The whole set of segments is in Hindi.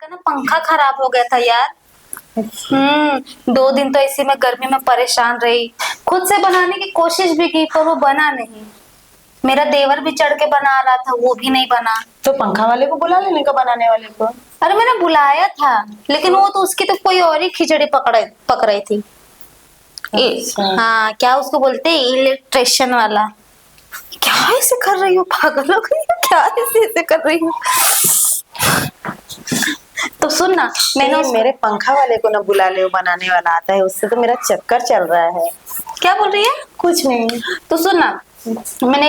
ना पंखा खराब हो गया था यार। 2 दिन तो इसी में गर्मी में परेशान रही। खुद से बनाने की कोशिश भी की पर वो बना नहीं। मेरा देवर भी चढ़ के बना रहा था, वो भी नहीं बना। तो पंखा वाले को बुला लेने का, बनाने वाले को। अरे मैंने बुलाया था, लेकिन वो तो उसकी तो कोई और ही खिचड़ी पक रही थी। अच्छा। हाँ, क्या उसको बोलते हैं, इलेक्ट्रिशियन वाला। क्या ऐसे कर रही हो, पागल हो गई हो? क्या ऐसे कर रही हो? तो सुन ना, मैंने मेरे पंखा वाले को ना बुला ले, वो बनाने वाला आता है, उससे तो मेरा चक्कर चल रहा है। क्या बोल रही है? कुछ नहीं। तो सुन ना, मैंने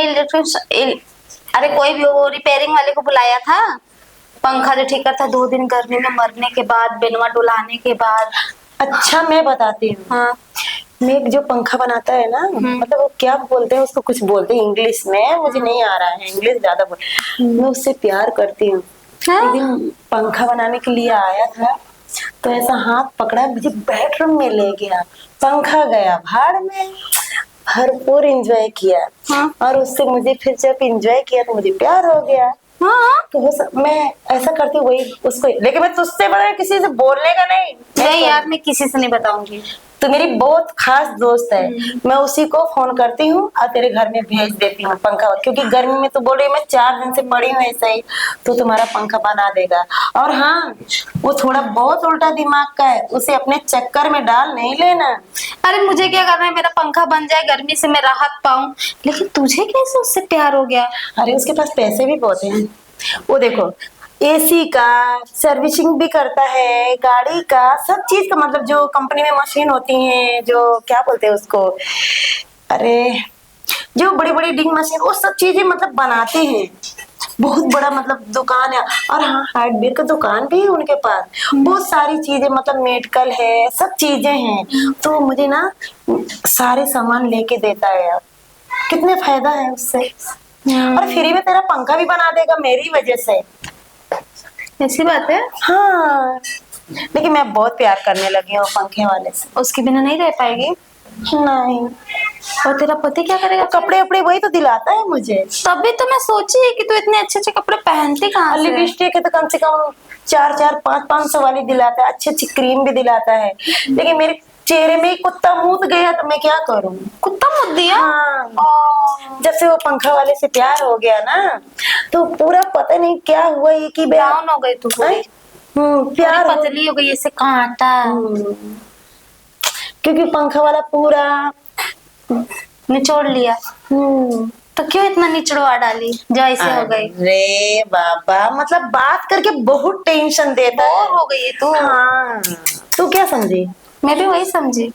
अरे कोई भी वो रिपेयरिंग वाले को बुलाया था। पंखा जो ठीक करता 2 दिन गर्मी में मरने के बाद, बेनवा डुलाने के बाद। अच्छा, मैं बताती हूँ। हाँ। मैं जो पंखा बनाता है ना, मतलब वो क्या बोलते हैं उसको, कुछ बोलते हैं इंग्लिश में, मुझे नहीं आ रहा है इंग्लिश ज्यादा मैं उससे प्यार करती हूँ। हाँ? एक दिन पंखा बनाने के लिए आया था, तो ऐसा हाथ पकड़ा, मुझे बेडरूम में ले गया, पंखा गया भाड़ में। भरपूर एंजॉय किया। हाँ? और उससे मुझे फिर जब एंजॉय किया तो मुझे प्यार हो गया। हाँ? तो मैं ऐसा करती हूँ वही उसको, लेकिन मैं तुझसे बड़ा किसी से बोलने का नहीं। नहीं यार, मैं किसी से नहीं बताऊंगी। तो मेरी बहुत खास दोस्त है, मैं उसी को फोन करती हूँ और तेरे घर में भेज देती हूँ पंखा, क्योंकि गर्मी में तो बोल रही मैं 4 दिन से पड़ी हूँ ऐसा ही, तो तुम्हारा पंखा बना देगा। और हाँ, वो थोड़ा बहुत उल्टा दिमाग का है, उसे अपने चक्कर में डाल नहीं लेना। अरे मुझे क्या करना है, मेरा पंखा बन जाए, गर्मी से मैं राहत पाऊं। लेकिन तुझे कैसे उससे प्यार हो गया? अरे उसके पास पैसे भी बहुत हैं। वो देखो, एसी का सर्विसिंग भी करता है, गाड़ी का सब चीज का, मतलब जो कंपनी में मशीन होती हैं, जो क्या बोलते हैं उसको, अरे जो बड़ी बड़ी डिंग मशीन, वो सब चीजें मतलब बनाते हैं। बहुत बड़ा मतलब दुकान है। और हाँ, हार्डवेयर का दुकान भी है उनके पास। बहुत सारी चीजें, मतलब मेडिकल है, सब चीजें हैं। तो मुझे ना सारे सामान लेके देता है यार, कितने फायदा है उससे। और फ्री में तेरा पंखा भी बना देगा मेरी वजह से। ऐसी बात है? हाँ, लेकिन मैं बहुत प्यार करने लगी हूँ पंखे वाले से। उसके बिना नहीं रह पाएगी? नहीं। और तेरा पति क्या करेगा? कपड़े वपड़े वही तो दिलाता है मुझे। तभी तो मैं सोची कि तू इतने अच्छे अच्छे कपड़े पहनती कहाँ से? लिपस्टिक है तो कम से कम 4-4 500-500 वाली दिलाता है, अच्छी अच्छी क्रीम भी दिलाता है। लेकिन मेरे चेहरे में ही कुत्ता मुत गया, तो मैं क्या करूँ। कुत्ता मुत दिया? हाँ। जब से वो पंखा वाले से प्यार हो गया ना, तो पूरा पता नहीं क्या हुआ, ये की डाउन हो गई तू पूरी? प्यार पतली हो गई, ऐसे कांटा। क्योंकि पंखा वाला पूरा निचोड़ लिया। तो क्यों इतना निचड़वा डाली जो ऐसे हो गई? अरे बाबा, मतलब बात करके बहुत टेंशन देता है। बोर हो गई है तू? हाँ। तू क्या समझी? मैं भी वही समझी,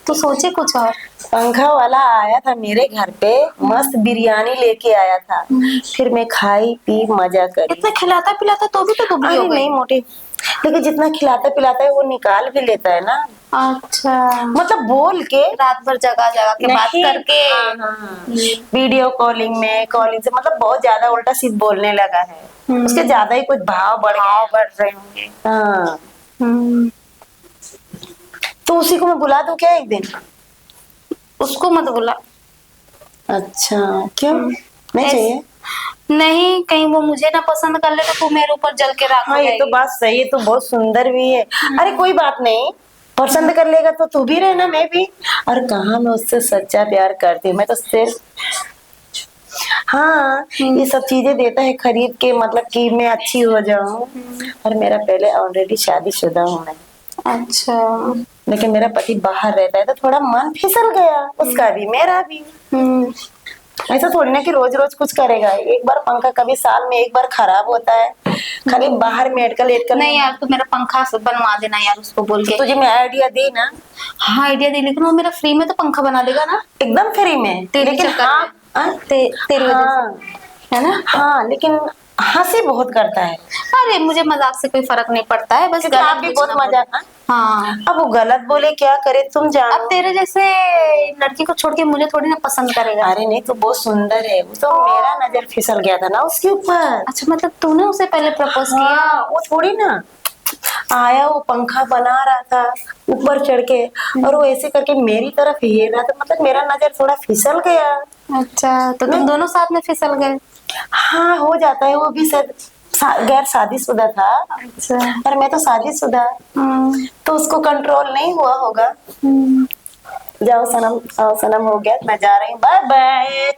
तू सोचे कुछ और। पंखा वाला आया था मेरे घर पे, मस्त बिरयानी लेके आया था। फिर मैं खाई पी मजा करी। इतना खिलाता पिलाता तो भी तो दुबली हो गई। नहीं मोटी, लेकिन जितना खिलाता पिलाता है वो निकाल भी लेता है ना। अच्छा, मतलब बोल के, रात भर जगह जगह के बात करके। हाँ। वीडियो कॉलिंग में, कॉलिंग से मतलब बहुत ज्यादा उल्टा सीध बोलने लगा है। उसके ज्यादा ही कुछ भाव बढ़ रहे होंगे। हाँ। तो उसी को मैं बुला दूं क्या एक दिन? उसको मत बुला। अच्छा, क्यों? नहीं चाहिए? नहीं, कहीं वो मुझे ना पसंद कर ले तो तू मेरे ऊपर जल के राख हो हाँ, ये तो जाएगी। बात सही है, तो बहुत सुंदर भी है। अरे कोई बात नहीं, पसंद कर लेगा तो तू भी रहना, मैं भी। और कहाँ मैं उससे सच्चा प्यार करती हूँ, मैं तो सिर्फ, हाँ, ये सब चीजें देता है खरीद के, मतलब कि मैं अच्छी हो जाऊं। और मेरा पहले ऑलरेडी शादीशुदा हूँ मैं। अच्छा। लेकिन मेरा पति बाहर रहता है, तो थोड़ा मन फिसल गया, उसका भी मेरा भी। ऐसा थोड़ी ना कि रोज रोज कुछ करेगा। एक बार पंखा कभी साल में एक बार खराब होता है, खाली बाहर मेडिकल नहीं यार, तू मेरा पंखा बनवा देना यार, उसको बोल के। तुझे मैं आइडिया दी ना। हाँ आइडिया दी, लेकिन वो मेरा फ्री में तो पंखा बना देगा ना? एकदम फ्री में। लेकिन हाँ, तेरी वजह से, है ना? हाँ, लेकिन हंसी बहुत करता है। अरे मुझे मजाक से कोई फर्क नहीं पड़ता है, बस आप भी बहुत मजाक। हाँ। अब वो गलत बोले क्या करे, तुम जानो। अब तेरे जैसे लड़की को छोड़ के मुझे थोड़ी ना पसंद करेगा। अरे नहीं, तो बहुत सुंदर है वो, तो मेरा नजर फिसल गया था ना उसके ऊपर। अच्छा, मतलब तूने उसे पहले प्रपोज किया? वो थोड़ी ना आया, वो पंखा बना रहा था ऊपर चढ़ के, और वो ऐसे करके मेरी तरफ हेर रहा था, मतलब मेरा नजर थोड़ा फिसल गया। अच्छा, तो तुम दोनों साथ में फिसल गए? हाँ, हो जाता है, वो भी गैर शादीशुदा था। अच्छा। पर मैं तो शादीशुदा, तो उसको कंट्रोल नहीं हुआ होगा। जाओ सनम, आओ सनम, हो गया, मैं जा रही हूँ, बाय बाय।